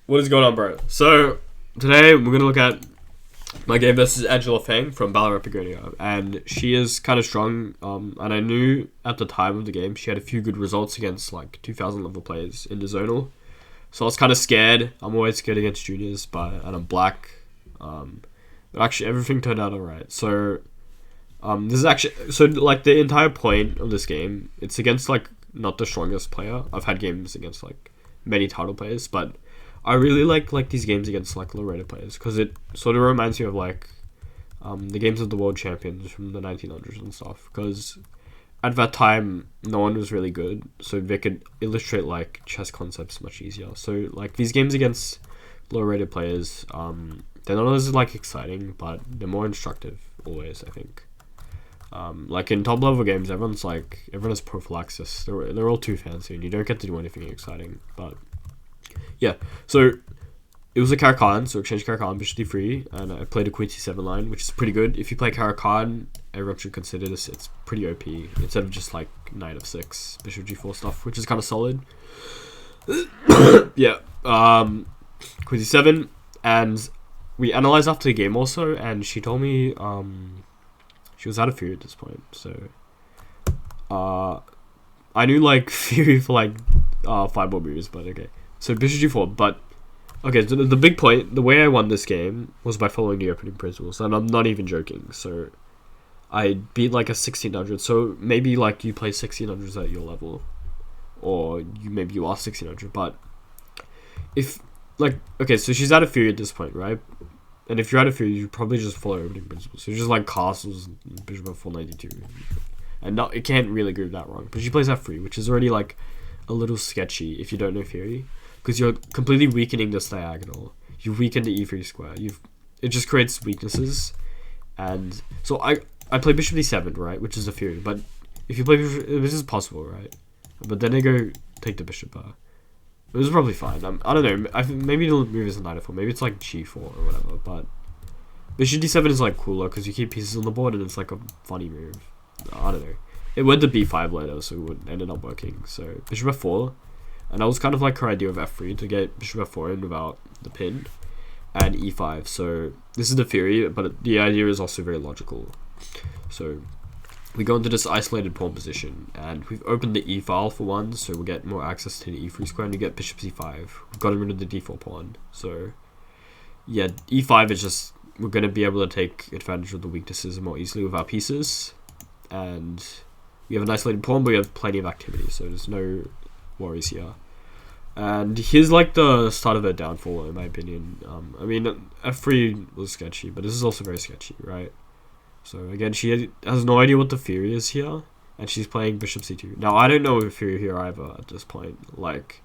What is going on, bro? So, today we're going to look at my game versus Angela Feng from Begonia. And she is kind of strong. And I knew at the time of the game she had a few good results against like 2,000 level players in the zonal. So I was kind of scared. I'm always scared against juniors, and I'm black. But actually, everything turned out alright. So, this is actually... So, like, the entire point of this game, it's against, like, not the strongest player. I've had games against, like, many title players, but I really like these games against like low rated players because it sort of reminds me of like the games of the world champions from the 1900s and stuff. Because at that time, no one was really good, so they could illustrate like chess concepts much easier. So like these games against low rated players, they're not as like exciting, but they're more instructive always. I think. Like in top level games, everyone has prophylaxis. They're all too fancy, and you don't get to do anything exciting. But yeah, so it was a Caracan, so exchange Caracan, bishop d3, and I played a queen c7 line, which is pretty good. If you play Caracan, everyone should consider this. It's pretty OP instead of just like knight f6, bishop g4 stuff, which is kind of solid. Yeah, queen c7, and we analyzed after the game also, and she told me she was out of Fury at this point, so I knew like Fury for like 5 more moves, but okay. So bishop g4, but okay, so the big point, the way I won this game was by following the opening principles, and I'm not even joking. So I beat like a 1600, so maybe like you play 1600s at your level, or maybe you are 1600, but if like, okay, so she's out of Fury at this point, right? And if you're out of Fury, you probably just follow opening principles. So just like castles, bishop f4, 92, and not, it can't really go that wrong. But she plays f3, which is already like a little sketchy if you don't know Fury. Because you're completely weakening this diagonal. You've weakened the e3 square. It just creates weaknesses. And so I play bishop d7, right? Which is a Fury. But if you play this is possible, right? But then they go take the bishop. It was probably fine. I don't know. Maybe the move is knight f4. Maybe it's like g4 or whatever. But bishop d7 is like cooler because you keep pieces on the board and it's like a funny move. I don't know. It went to b5 later, so it ended up working. So bishop f4. And that was kind of like her idea of f3 to get bishop f4 in without the pin, and e5. So this is the theory, but the idea is also very logical. So we go into this isolated pawn position, and we've opened the e file for one, so we get more access to the e3 square, and you get bishop c5. We've gotten rid of the d4 pawn. So yeah, e5 is just, we're going to be able to take advantage of the weaknesses more easily with our pieces, and we have an isolated pawn, but we have plenty of activity, so there's no worries here. And here's like the start of her downfall, in my opinion. I mean, f3 was sketchy, but this is also very sketchy, right? So again, she has no idea what the theory is here, and she's playing bishop c2. Now, I don't know the theory here either at this point, like,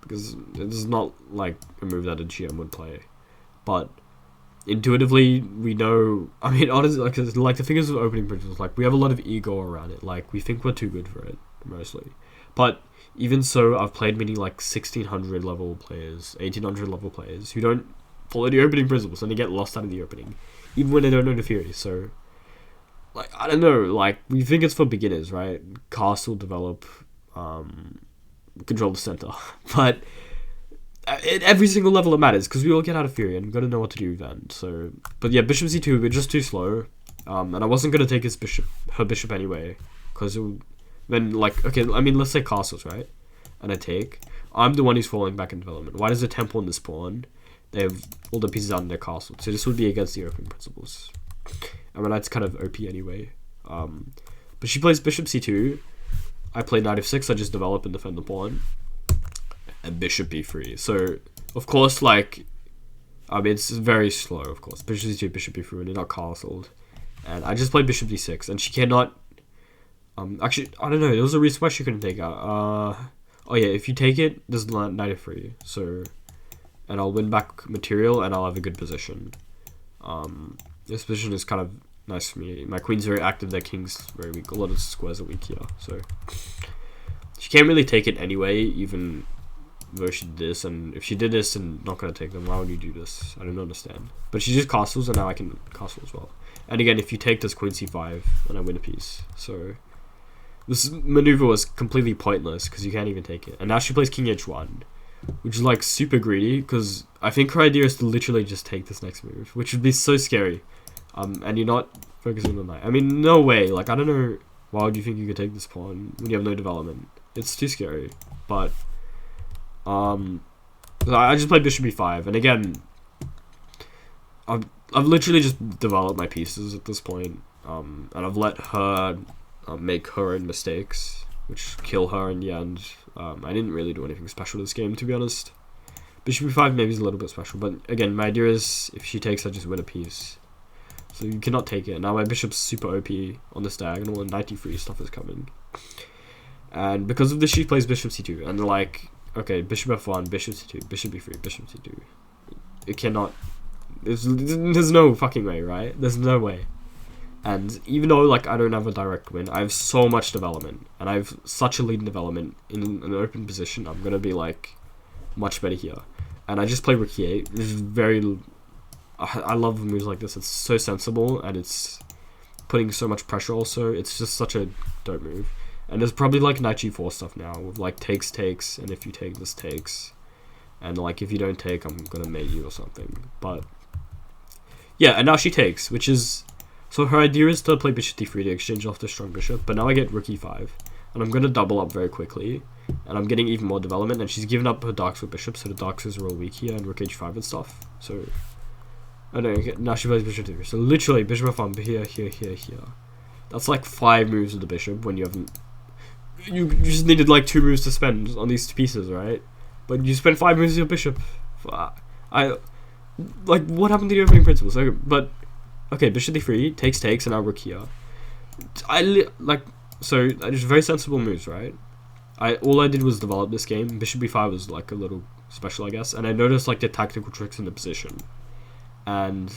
because this is not like a move that a GM would play. But intuitively, we know, I mean, honestly, like the thing is with opening principles, like, we have a lot of ego around it. Like, we think we're too good for it, mostly. But even so, I've played many like 1600 level players, 1800 level players who don't follow the opening principles and they get lost out of the opening, even when they don't know the theory. So, like, I don't know, like, we think it's for beginners, right? Castle, develop, control the center. But at every single level it matters because we all get out of theory and we've got to know what to do then. So, but yeah, bishop c2, we're just too slow. And I wasn't going to take her bishop anyway, because it would... Then, like, okay, I mean, let's say castles, right? And I take. I'm the one who's falling back in development. Why does the temple and this pawn? They have all the pieces out in their castle. So this would be against the opening principles. I mean, that's kind of OP anyway. But she plays bishop c2. I play knight f6. I just develop and defend the pawn. And bishop b3. So, of course, like, I mean, it's very slow, of course. Bishop c2, bishop b3, when you're not castled. And I just play bishop d6. And she cannot... actually, I don't know. There was a reason why she couldn't take out. Oh yeah, if you take it, there's knight f3. So, and I'll win back material, and I'll have a good position. This position is kind of nice for me. My queen's very active. Their king's very weak. A lot of squares are weak here. So, she can't really take it anyway, even though she did this. And if she did this and not gonna take them, why would you do this? I don't understand. But she just castles, and now I can castle as well. And again, if you take this queen c5, then I win a piece. So. This maneuver was completely pointless because you can't even take it. And now she plays king h1, which is like super greedy because I think her idea is to literally just take this next move, which would be so scary. And you're not focusing on knight. I mean, no way. Like, I don't know why would you think you could take this pawn when you have no development. It's too scary. But I just played bishop e5, and again, I've literally just developed my pieces at this point, and I've let her make her own mistakes, which kill her in the end. I didn't really do anything special this game, to be honest. Bishop e5 maybe is a little bit special, but again, my idea is if she takes, I just win a piece. So you cannot take it. Now my bishop's super OP on this diagonal, and 93 stuff is coming. And because of this, she plays bishop c2, and like, okay, bishop f1, bishop c2, bishop b3, bishop c2. It cannot. There's no fucking way, right? There's no way. And even though like I don't have a direct win, I have so much development, and I have such a lead in development in an open position. I'm gonna be like much better here. And I just play rook e8, which is very. I love moves like this. It's so sensible, and it's putting so much pressure. Also, it's just such a dope move. And there's probably like knight g4 stuff now with like takes, and if you take, this takes, and like if you don't take, I'm gonna mate you or something. But yeah, and now she takes, which is so her idea is to play bishop d3 to exchange off the strong bishop. But now I get rook e5, and I'm gonna double up very quickly, and I'm getting even more development. And she's given up her darks with bishop, so the darks is real weak here, and rook h5 and stuff. So I don't know. Now she plays bishop d3. So literally bishop f1 here, here. That's like 5 moves of the bishop when you haven't. You just needed like 2 moves to spend on these 2 pieces, right? But you spent 5 moves of your bishop. I like, what happened to the opening principles? Okay, but okay, bishop d3 takes, and now rook here. So just very sensible moves, right? All I did was develop this game. Bishop b5 was like a little special, I guess, and I noticed like the tactical tricks in the position, and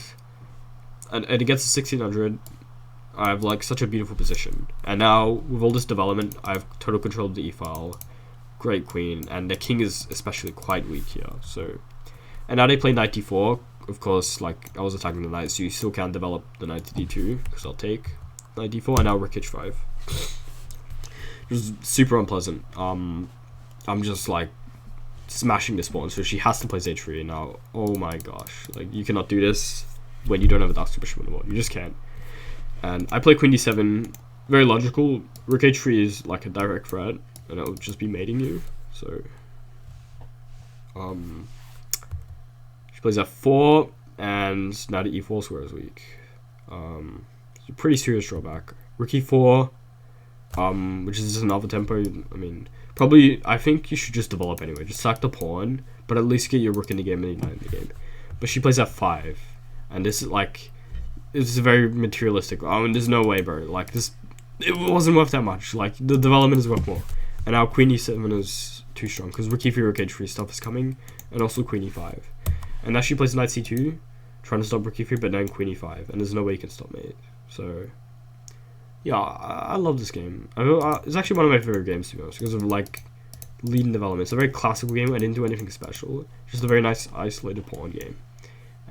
it gets to 1600. I have like such a beautiful position, and now with all this development, I have total control of the e-file, great queen, and the king is especially quite weak here. So, and now they play knight d4. Of course, like I was attacking the knight, so you still can develop the knight to d2 because I'll take knight d4, and now rook h5. It was super unpleasant. I'm just like smashing this pawn, so she has to play h3 now. Oh my gosh, like you cannot do this when you don't have a dark bishop on the board. You just can't. And I play queen d7, very logical. Rook h3 is like a direct threat, and it'll just be mating you. So, she plays f4, and now the e4 square is weak. It's a pretty serious drawback. Rook e4, which is just another tempo. I mean, probably I think you should just develop anyway. Just sack the pawn, but at least get your rook in the game and your knight in the game. But she plays f5, and this is like. It's very materialistic. And there's no way, bro. Like this, it wasn't worth that much. Like the development is worth more. And now queen e7 is too strong because rook e3, rook h3 stuff is coming, and also queen e5. And now she plays knight c2, trying to stop rook e3, but then queen e5, and there's no way you can stop me. So yeah, I love this game. It's actually one of my favorite games to be honest because of like lead and development. It's a very classical game. I didn't do anything special. Just a very nice isolated pawn game.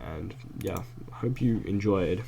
And yeah, hope you enjoyed.